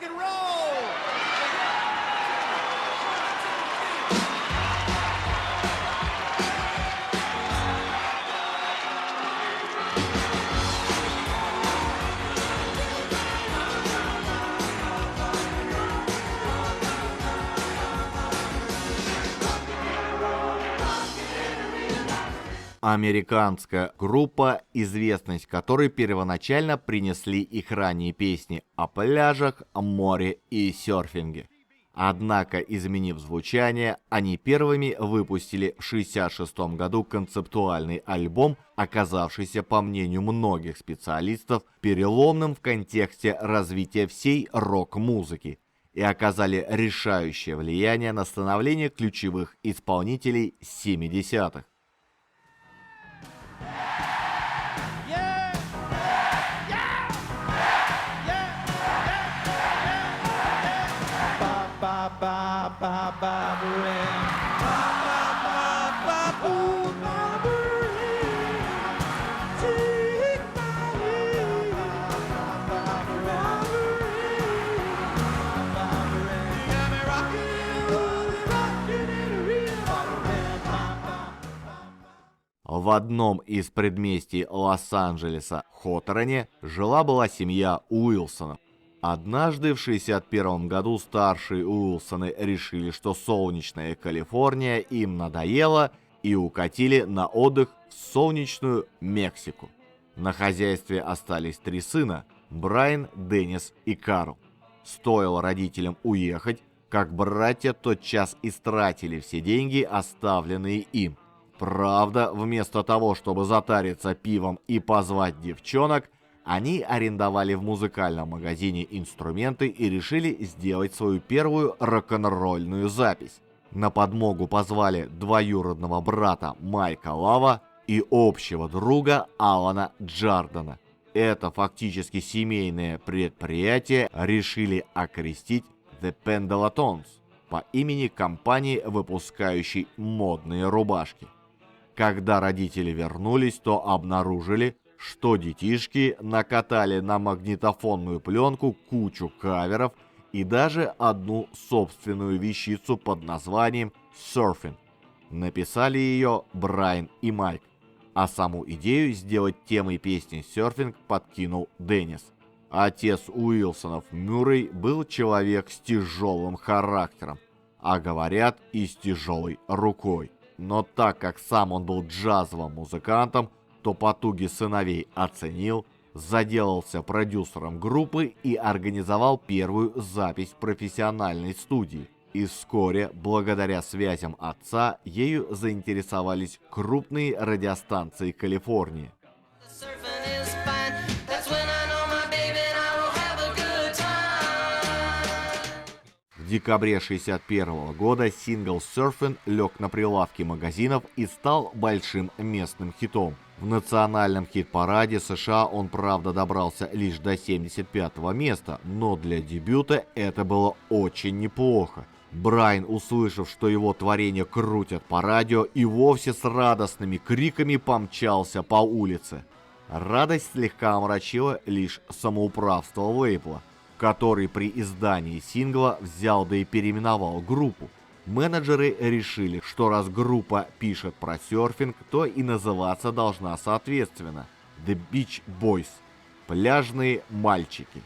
and roll. Американская группа, известность которой первоначально принесли их ранние песни о пляжах, море и серфинге. Однако, изменив звучание, они первыми выпустили в 1966 году концептуальный альбом, оказавшийся, по мнению многих специалистов, переломным в контексте развития всей рок-музыки, и оказали решающее влияние на становление ключевых исполнителей 70-х. В одном из предместий Лос-Анджелеса, Хоторне, жила-была семья Уилсонов. Однажды в 1961 году старшие Уилсоны решили, что солнечная Калифорния им надоела, и укатили на отдых в солнечную Мексику. На хозяйстве остались 3 сына – Брайан, Деннис и Карл. Стоило родителям уехать, как братья тотчас истратили все деньги, оставленные им. Правда, вместо того, чтобы затариться пивом и позвать девчонок, они арендовали в музыкальном магазине инструменты и решили сделать свою первую рок-н-ролльную запись. На подмогу позвали двоюродного брата Майка Лава и общего друга Алана Джардена. Это фактически семейное предприятие решили окрестить The Pendletons по имени компании, выпускающей модные рубашки. Когда родители вернулись, то обнаружили, что детишки накатали на магнитофонную пленку кучу каверов и даже одну собственную вещицу под названием «Surfing». Написали ее Брайан и Майк, а саму идею сделать темой песни «Surfing» подкинул Деннис. Отец Уилсонов Мюррей был человек с тяжелым характером, а говорят, и с тяжелой рукой. Но так как сам он был джазовым музыкантом, то потуги сыновей оценил, заделался продюсером группы и организовал первую запись в профессиональной студии. И вскоре, благодаря связям отца, ею заинтересовались крупные радиостанции Калифорнии. В декабре 1961 года сингл «Surfing» лег на прилавки магазинов и стал большим местным хитом. В национальном хит-параде США он, правда, добрался лишь до 75-го места, но для дебюта это было очень неплохо. Брайан, услышав, что его творение крутят по радио, и вовсе с радостными криками помчался по улице. Радость слегка омрачила лишь самоуправство лейбла, который при издании сингла взял да и переименовал группу. Менеджеры решили, что раз группа пишет про серфинг, то и называться должна соответственно The Beach Boys – пляжные мальчики.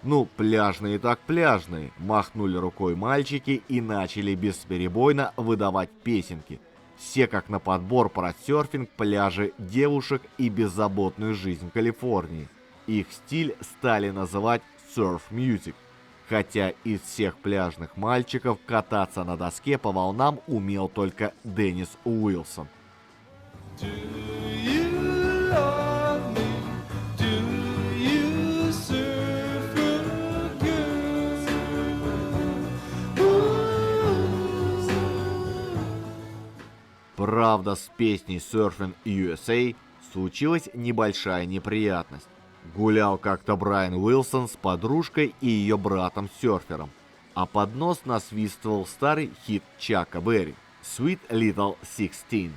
Ну, пляжные так пляжные, махнули рукой мальчики и начали бесперебойно выдавать песенки. Все как на подбор про серфинг, пляжи, девушек и беззаботную жизнь Калифорнии. Их стиль стали называть surf-music, хотя из всех пляжных мальчиков кататься на доске по волнам умел только Деннис Уилсон. Правда, с песней Surfing USA случилась небольшая неприятность. Гулял как-то Брайан Уилсон с подружкой и ее братом-серфером, а под нос насвистывал старый хит Чака Берри «Sweet Little 16».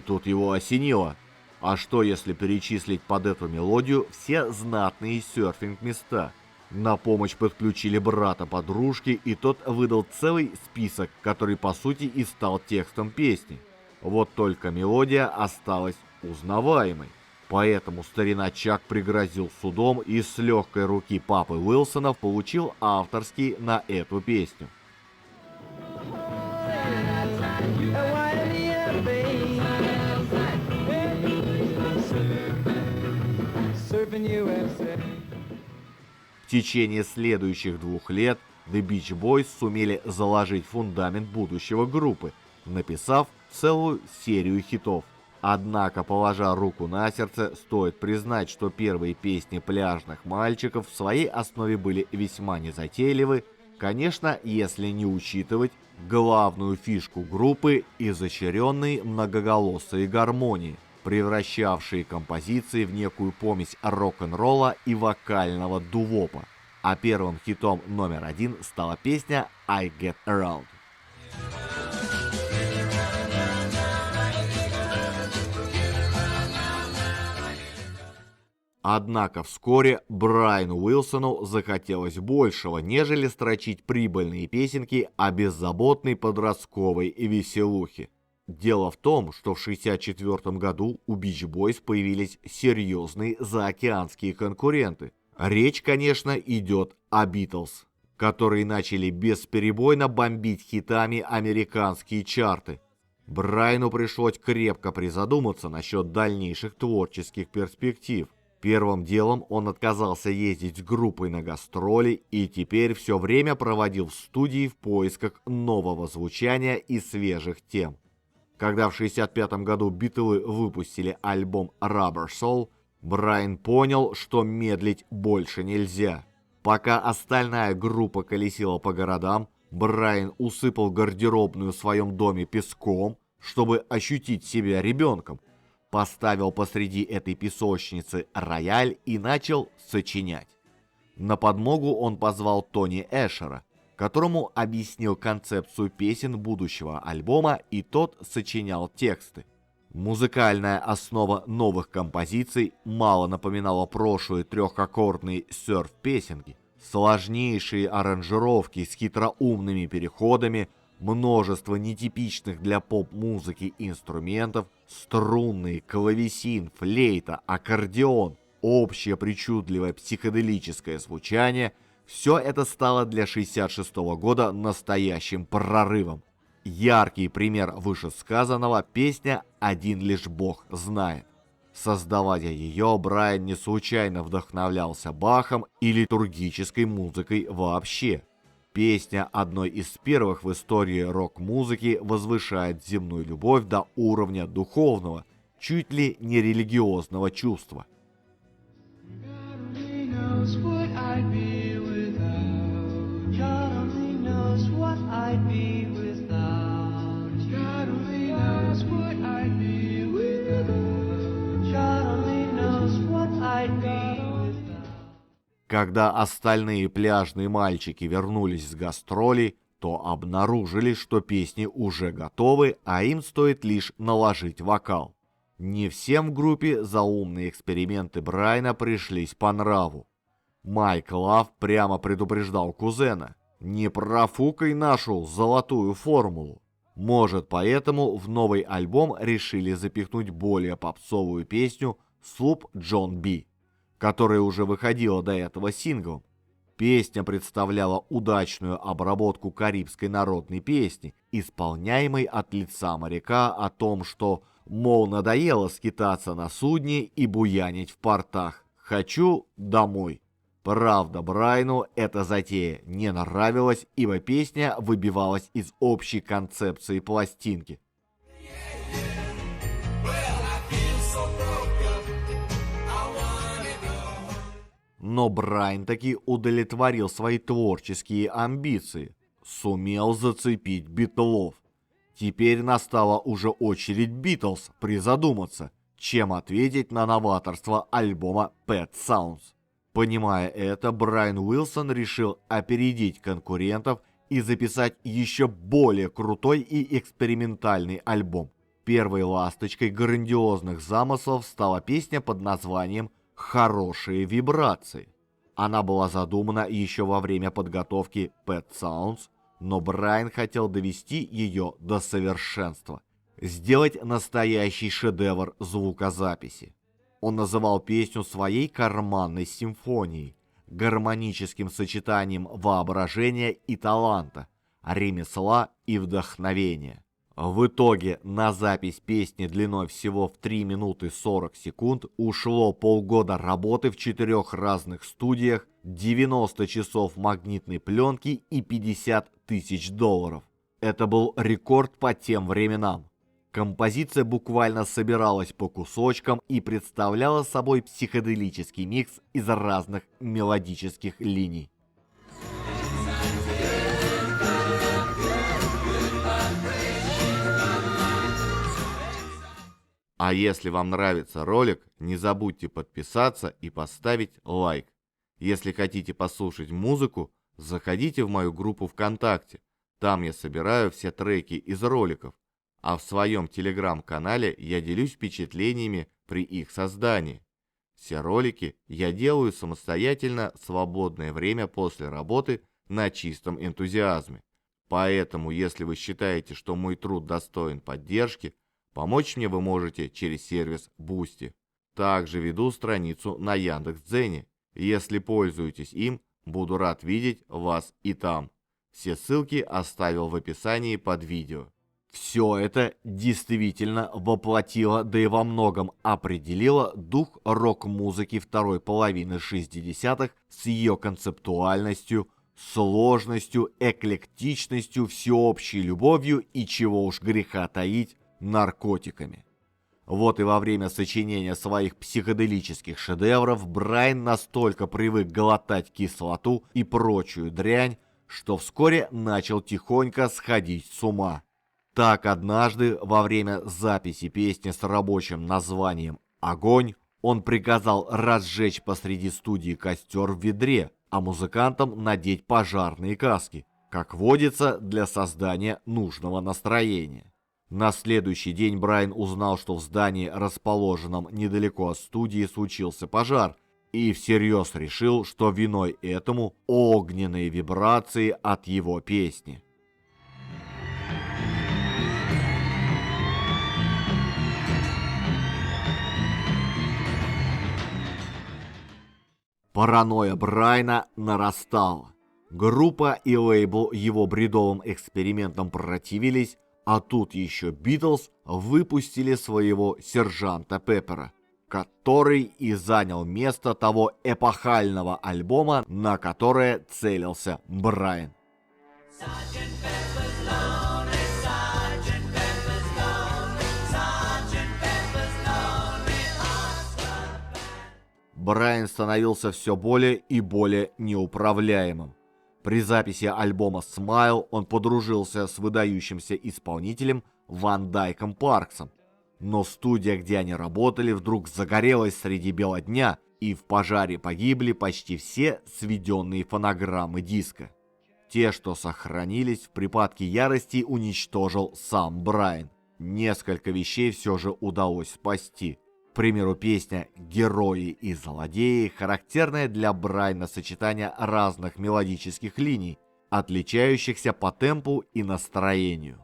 тут его осенило. А что, если перечислить под эту мелодию все знатные серфинг-места? На помощь подключили брата подружки, и тот выдал целый список, который по сути и стал текстом песни. Вот только мелодия осталась узнаваемой. Поэтому старина Чак пригрозил судом и с легкой руки папы Уилсонов получил авторский на эту песню. В течение следующих 2 лет The Beach Boys сумели заложить фундамент будущего группы, написав целую серию хитов. Однако, положа руку на сердце, стоит признать, что первые песни пляжных мальчиков в своей основе были весьма незатейливы, конечно, если не учитывать главную фишку группы – изощренные многоголосые гармонии, превращавшие композиции в некую помесь рок-н-ролла и вокального дувопа. А первым хитом номер 1 стала песня «I Get Around». Однако вскоре Брайану Уилсону захотелось большего, нежели строчить прибыльные песенки о беззаботной подростковой веселухе. Дело в том, что в 1964 году у Beach Boys появились серьезные заокеанские конкуренты. Речь, конечно, идет о Beatles, которые начали бесперебойно бомбить хитами американские чарты. Брайану пришлось крепко призадуматься насчет дальнейших творческих перспектив. Первым делом он отказался ездить с группой на гастроли и теперь все время проводил в студии в поисках нового звучания и свежих тем. Когда в 1965 году Битлы выпустили альбом Rubber Soul, Брайан понял, что медлить больше нельзя. Пока остальная группа колесила по городам, Брайан усыпал гардеробную в своем доме песком, чтобы ощутить себя ребенком. Поставил посреди этой песочницы рояль и начал сочинять. На подмогу он позвал Тони Эшера, которому объяснил концепцию песен будущего альбома, и тот сочинял тексты. Музыкальная основа новых композиций мало напоминала прошлые трехаккордные серф-песенки. Сложнейшие аранжировки с хитроумными переходами, множество нетипичных для поп-музыки инструментов, струнный, клавесин, флейта, аккордеон, общее причудливое психоделическое звучание – все это стало для 1966 года настоящим прорывом. Яркий пример вышесказанного – песня «Один лишь Бог знает». Создавая ее, Брайан не случайно вдохновлялся Бахом и литургической музыкой вообще. Песня одной из первых в истории рок-музыки возвышает земную любовь до уровня духовного, чуть ли не религиозного чувства. Когда остальные пляжные мальчики вернулись с гастролей, то обнаружили, что песни уже готовы, а им стоит лишь наложить вокал. Не всем в группе заумные эксперименты Брайана пришлись по нраву. Майк Лав прямо предупреждал кузена: «Не профукай нашу золотую формулу». Может, поэтому в новый альбом решили запихнуть более попсовую песню «Sloop John B», которая уже выходила до этого синглом. Песня представляла удачную обработку карибской народной песни, исполняемой от лица моряка о том, что, мол, надоело скитаться на судне и буянить в портах. «Хочу домой». Правда, Брайану эта затея не нравилась, ибо песня выбивалась из общей концепции пластинки. Но Брайан таки удовлетворил свои творческие амбиции, сумел зацепить Битлов. Теперь настала уже очередь Битлз призадуматься, чем ответить на новаторство альбома Pet Sounds. Понимая это, Брайан Уилсон решил опередить конкурентов и записать еще более крутой и экспериментальный альбом. Первой ласточкой грандиозных замыслов стала песня под названием «Хорошие вибрации». Она была задумана еще во время подготовки Pet Sounds, но Брайан хотел довести ее до совершенства, сделать настоящий шедевр звукозаписи. Он называл песню своей карманной симфонией, гармоническим сочетанием воображения и таланта, ремесла и вдохновения. В итоге на запись песни длиной всего в 3 минуты 40 секунд ушло полгода работы в 4 разных студиях, 90 часов магнитной пленки и $50 000. Это был рекорд по тем временам. Композиция буквально собиралась по кусочкам и представляла собой психоделический микс из разных мелодических линий. А если вам нравится ролик, не забудьте подписаться и поставить лайк. Если хотите послушать музыку, заходите в мою группу ВКонтакте. Там я собираю все треки из роликов. А в своем телеграм-канале я делюсь впечатлениями при их создании. Все ролики я делаю самостоятельно в свободное время после работы на чистом энтузиазме. Поэтому, если вы считаете, что мой труд достоин поддержки, помочь мне вы можете через сервис Boosty. Также веду страницу на Яндекс.Дзене. Если пользуетесь им, буду рад видеть вас и там. Все ссылки оставил в описании под видео. Все это действительно воплотило, да и во многом определило дух рок-музыки второй половины 60-х с ее концептуальностью, сложностью, эклектичностью, всеобщей любовью и, чего уж греха таить, наркотиками. Вот и во время сочинения своих психоделических шедевров Брайан настолько привык глотать кислоту и прочую дрянь, что вскоре начал тихонько сходить с ума. Так однажды во время записи песни с рабочим названием «Огонь» он приказал разжечь посреди студии костер в ведре, а музыкантам надеть пожарные каски, как водится, для создания нужного настроения. На следующий день Брайан узнал, что в здании, расположенном недалеко от студии, случился пожар, и всерьез решил, что виной этому огненные вибрации от его песни. Паранойя Брайана нарастала. Группа и лейбл его бредовым экспериментам противились, а тут еще Битлз выпустили своего сержанта Пеппера, который и занял место того эпохального альбома, на которое целился Брайан. Брайан становился все более и более неуправляемым. При записи альбома «Smile» он подружился с выдающимся исполнителем Ван Дайком Парксом. Но студия, где они работали, вдруг загорелась среди бела дня, и в пожаре погибли почти все сведенные фонограммы диска. Те, что сохранились, в припадке ярости уничтожил сам Брайан. Несколько вещей все же удалось спасти. К примеру, песня «Герои и злодеи» характерная для Брайана сочетание разных мелодических линий, отличающихся по темпу и настроению.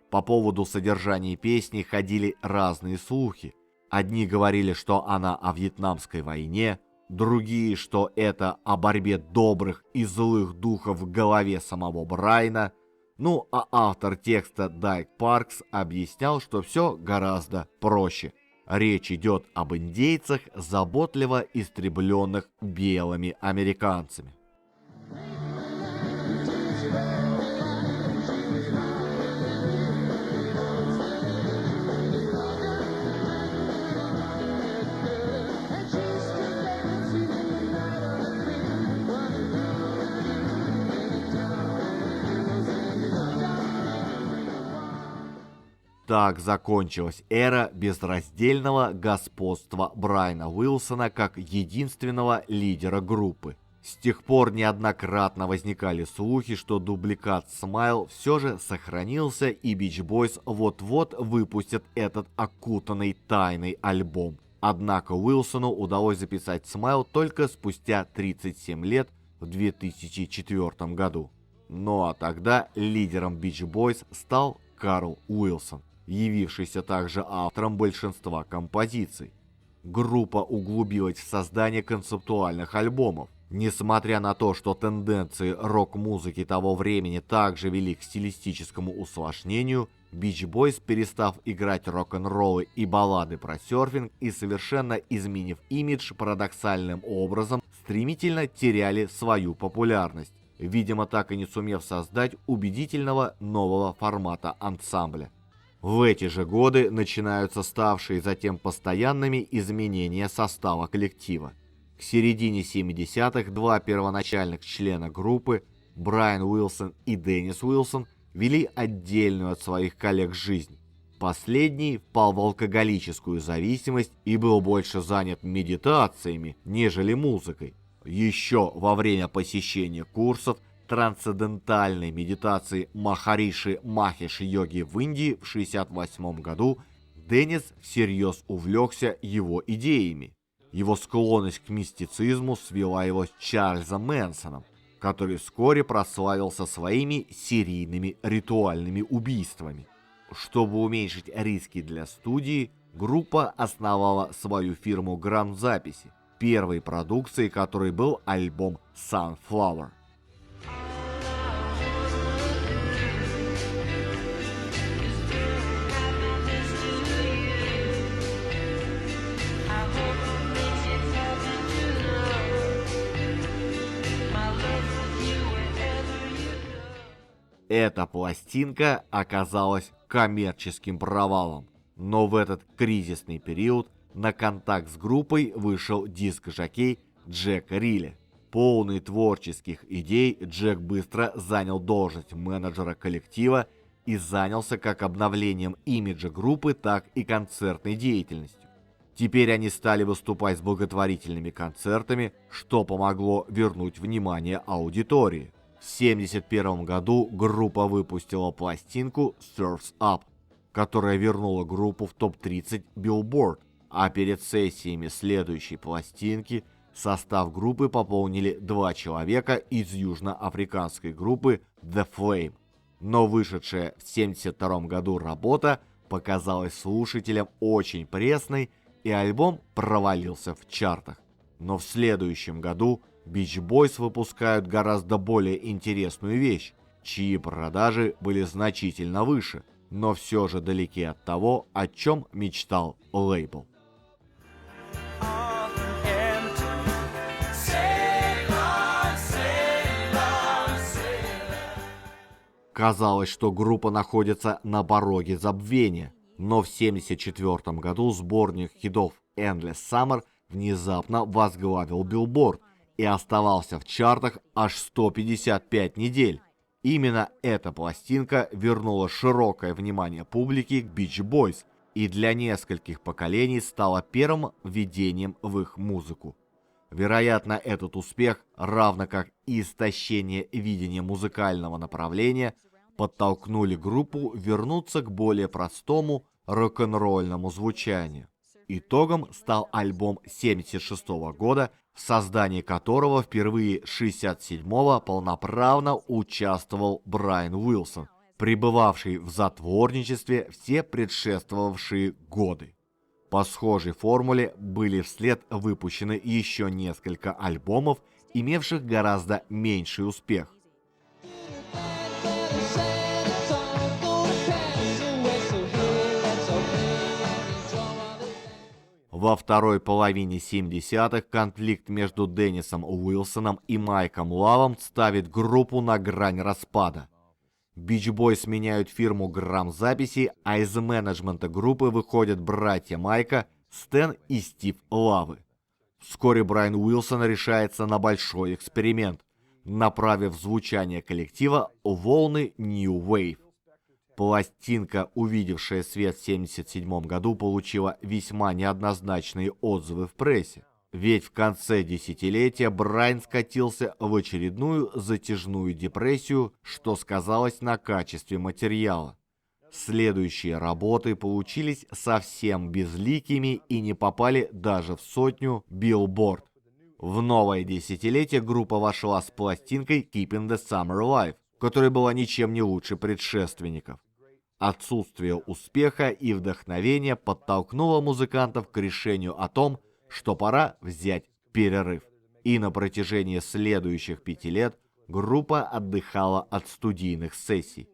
По поводу содержания песни ходили разные слухи. Одни говорили, что она о Вьетнамской войне, другие, что это о борьбе добрых и злых духов в голове самого Брайана. Ну, а автор текста Дайк Паркс объяснял, что все гораздо проще. Речь идет об индейцах, заботливо истребленных белыми американцами. Так закончилась эра безраздельного господства Брайана Уилсона как единственного лидера группы. С тех пор неоднократно возникали слухи, что дубликат Smile все же сохранился, и Beach Boys вот-вот выпустят этот окутанный тайной альбом. Однако Уилсону удалось записать Smile только спустя 37 лет в 2004 году. Ну а тогда лидером Beach Boys стал Карл Уилсон, явившийся также автором большинства композиций. Группа углубилась в создание концептуальных альбомов. Несмотря на то, что тенденции рок-музыки того времени также вели к стилистическому усложнению, Beach Boys, перестав играть рок-н-роллы и баллады про серфинг и совершенно изменив имидж, парадоксальным образом стремительно теряли свою популярность, видимо, так и не сумев создать убедительного нового формата ансамбля. В эти же годы начинаются ставшие затем постоянными изменения состава коллектива. К середине 70-х два первоначальных члена группы, Брайан Уилсон и Деннис Уилсон, вели отдельную от своих коллег жизнь. Последний впал в алкоголическую зависимость и был больше занят медитациями, нежели музыкой. Еще во время посещения курсов трансцендентальной медитации Махариши Махеш йоги в Индии в 1968 году Деннис всерьез увлекся его идеями. Его склонность к мистицизму свела его с Чарльзом Мэнсоном, который вскоре прославился своими серийными ритуальными убийствами. Чтобы уменьшить риски для студии, группа основала свою фирму грамзаписи, первой продукцией которой был альбом Sunflower. Эта пластинка оказалась коммерческим провалом, но в этот кризисный период на контакт с группой вышел диск-жокей Джек Рилли. Полный творческих идей, Джек быстро занял должность менеджера коллектива и занялся как обновлением имиджа группы, так и концертной деятельностью. Теперь они стали выступать с благотворительными концертами, что помогло вернуть внимание аудитории. В 1971 году группа выпустила пластинку Surf's Up, которая вернула группу в топ-30 Billboard, а перед сессиями следующей пластинки состав группы пополнили два человека из южноафриканской группы The Flame. Но вышедшая в 1972 году работа показалась слушателям очень пресной, и альбом провалился в чартах. Но в следующем году Beach Boys выпускают гораздо более интересную вещь, чьи продажи были значительно выше, но все же далеки от того, о чем мечтал лейбл. Казалось, что группа находится на пороге забвения, но в 1974 году сборник хитов Endless Summer внезапно возглавил Billboard и оставался в чартах аж 155 недель. Именно эта пластинка вернула широкое внимание публики к Beach Boys и для нескольких поколений стала первым введением в их музыку. Вероятно, этот успех, равно как и истощение видения музыкального направления, подтолкнули группу вернуться к более простому рок-н-ролльному звучанию. Итогом стал альбом 1976 года, в создании которого впервые 1967-го полноправно участвовал Брайан Уилсон, пребывавший в затворничестве все предшествовавшие годы. По схожей формуле были вслед выпущены еще несколько альбомов, имевших гораздо меньший успех. Во второй половине 70-х конфликт между Деннисом Уилсоном и Майком Лавом ставит группу на грань распада. Beach Boys меняют фирму грамзаписи, а из менеджмента группы выходят братья Майка, Стэн и Стив Лавы. Вскоре Брайан Уилсон решается на большой эксперимент, направив звучание коллектива в волны New Wave. Пластинка, увидевшая свет в 1977 году, получила весьма неоднозначные отзывы в прессе. Ведь в конце десятилетия Брайан скатился в очередную затяжную депрессию, что сказалось на качестве материала. Следующие работы получились совсем безликими и не попали даже в сотню Billboard. В новое десятилетие группа вошла с пластинкой Keeping the Summer Alive, которая была ничем не лучше предшественников. Отсутствие успеха и вдохновения подтолкнуло музыкантов к решению о том, что пора взять перерыв. И на протяжении следующих 5 лет группа отдыхала от студийных сессий.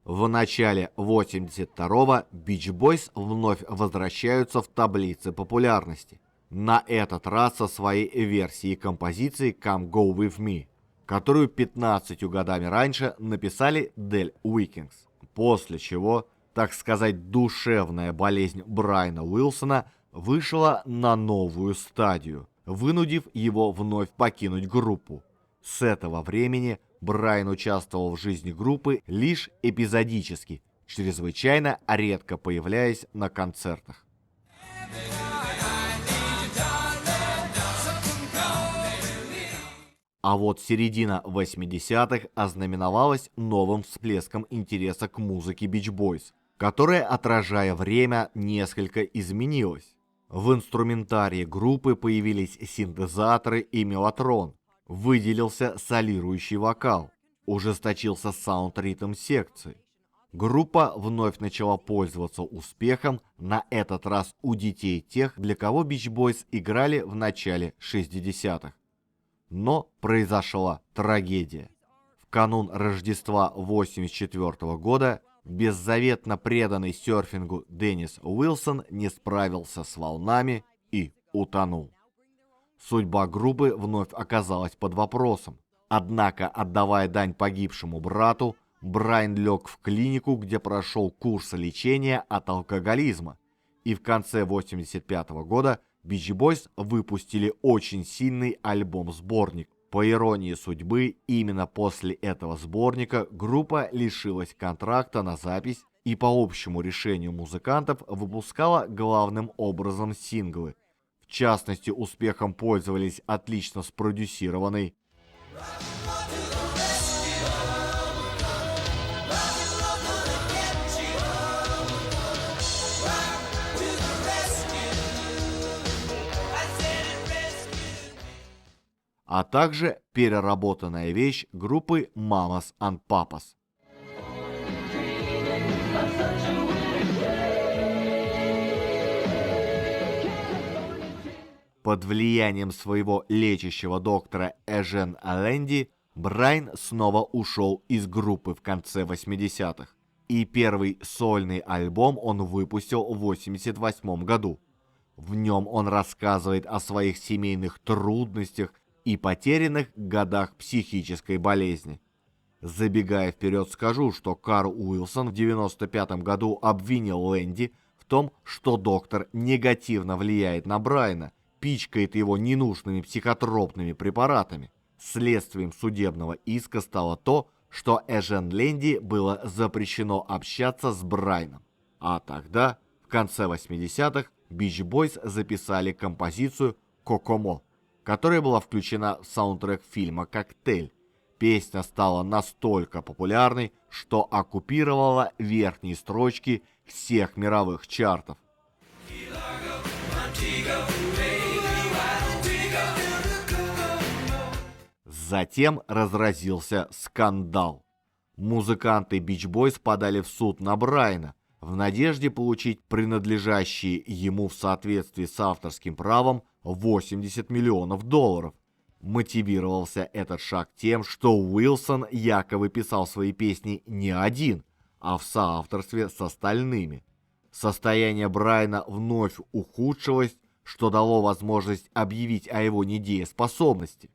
В начале 82-го Beach Boys вновь возвращаются в таблицы популярности. На этот раз со своей версией композиции Come Go With Me, которую 15 годами раньше написали Del Weekends. После чего, так сказать, душевная болезнь Брайана Уилсона вышла на новую стадию, вынудив его вновь покинуть группу. С этого времени Брайан участвовал в жизни группы лишь эпизодически, чрезвычайно редко появляясь на концертах. А вот середина 80-х ознаменовалась новым всплеском интереса к музыке Beach Boys, которая, отражая время, несколько изменилась. В инструментарии группы появились синтезаторы и меллотрон, выделился солирующий вокал, ужесточился саунд-ритм секции. Группа вновь начала пользоваться успехом, на этот раз у детей тех, для кого Beach Boys играли в начале 60-х. Но произошла трагедия. В канун Рождества 1984 года беззаветно преданный серфингу Деннис Уилсон не справился с волнами и утонул. Судьба группы вновь оказалась под вопросом. Однако, отдавая дань погибшему брату, Брайан лег в клинику, где прошел курс лечения от алкоголизма. И в конце 1985 года Beach Boys выпустили очень сильный альбом-сборник. По иронии судьбы, именно после этого сборника группа лишилась контракта на запись и по общему решению музыкантов выпускала главным образом синглы. В частности, успехом пользовались отлично спродюсированный а также переработанная вещь группы Mamas and Papas. Под влиянием своего лечащего доктора Эжен Аленди Брайан снова ушел из группы в конце 80-х. И первый сольный альбом он выпустил в 1988 году. В нем он рассказывает о своих семейных трудностях и потерянных годах психической болезни. Забегая вперед, скажу, что Карл Уилсон в 1995 году обвинил Лэнди в том, что доктор негативно влияет на Брайана, пичкает его ненужными психотропными препаратами. Следствием судебного иска стало то, что Эжен Лэнди было запрещено общаться с Брайаном. А тогда, в конце 80-х, Beach Boys записали композицию «Кокомо», которая была включена в саундтрек фильма «Коктейль». Песня стала настолько популярной, что оккупировала верхние строчки всех мировых чартов. Затем разразился скандал. Музыканты Beach Boys подали в суд на Брайана в надежде получить принадлежащие ему в соответствии с авторским правом $80 миллионов. Мотивировался этот шаг тем, что Уилсон якобы писал свои песни не один, а в соавторстве с остальными. Состояние Брайана вновь ухудшилось, что дало возможность объявить о его недееспособности.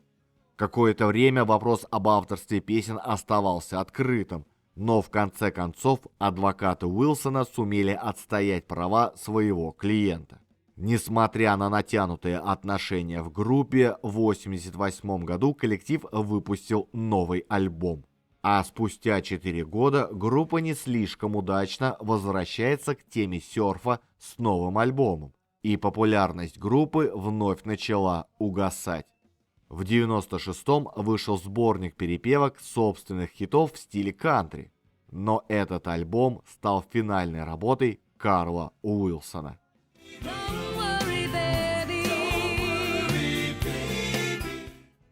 Какое-то время вопрос об авторстве песен оставался открытым, но в конце концов адвокаты Уилсона сумели отстоять права своего клиента. Несмотря на натянутые отношения в группе, в 1988 году коллектив выпустил новый альбом. А спустя 4 года группа не слишком удачно возвращается к теме серфа с новым альбомом, и популярность группы вновь начала угасать. В 1996-м вышел сборник перепевок собственных хитов в стиле кантри, но этот альбом стал финальной работой Карла Уилсона.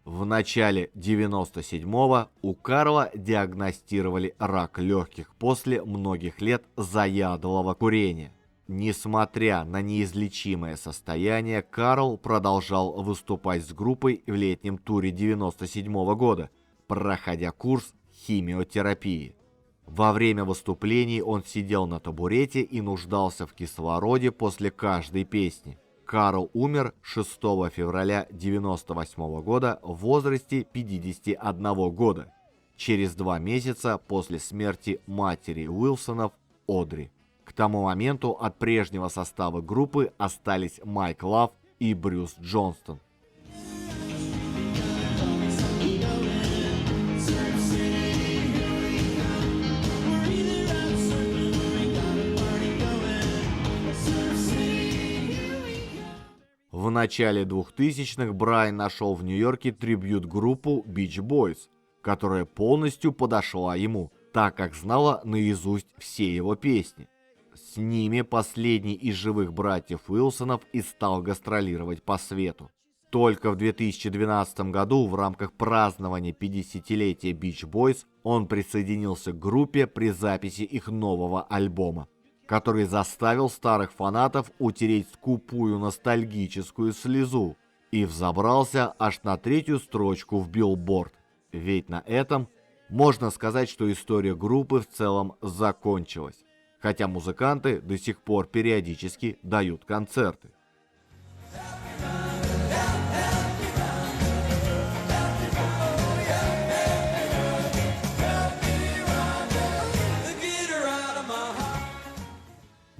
В начале 97-го у Карла диагностировали рак легких после многих лет заядлого курения. Несмотря на неизлечимое состояние, Карл продолжал выступать с группой в летнем туре 97-го года, проходя курс химиотерапии. Во время выступлений он сидел на табурете и нуждался в кислороде после каждой песни. Карл умер 6 февраля 1998 года в возрасте 51 года, через 2 месяца после смерти матери Уилсонов, Одри. К тому моменту от прежнего состава группы остались Майк Лав и Брюс Джонстон. В начале 2000-х Брайан нашел в Нью-Йорке трибьют-группу Beach Boys, которая полностью подошла ему, так как знала наизусть все его песни. С ними последний из живых братьев Уилсонов и стал гастролировать по свету. Только в 2012 году в рамках празднования 50-летия Beach Boys он присоединился к группе при записи их нового альбома, который заставил старых фанатов утереть скупую ностальгическую слезу и взобрался аж на 3-ю строчку в Billboard. Ведь на этом можно сказать, что история группы в целом закончилась, хотя музыканты до сих пор периодически дают концерты.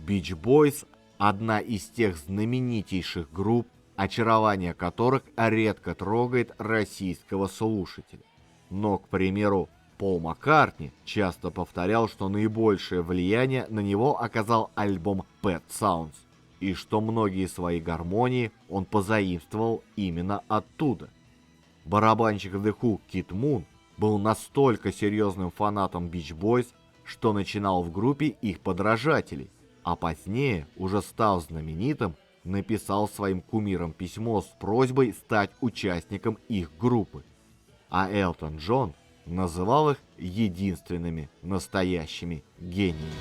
Beach Boys – одна из тех знаменитейших групп, очарование которых редко трогает российского слушателя. Но, к примеру, Пол Маккартни часто повторял, что наибольшее влияние на него оказал альбом Pet Sounds, и что многие свои гармонии он позаимствовал именно оттуда. Барабанщик The Who Кит Мун был настолько серьезным фанатом Beach Boys, что начинал в группе их подражателей, а позднее, уже став знаменитым, написал своим кумирам письмо с просьбой стать участником их группы. А Элтон Джон называл их единственными настоящими гениями.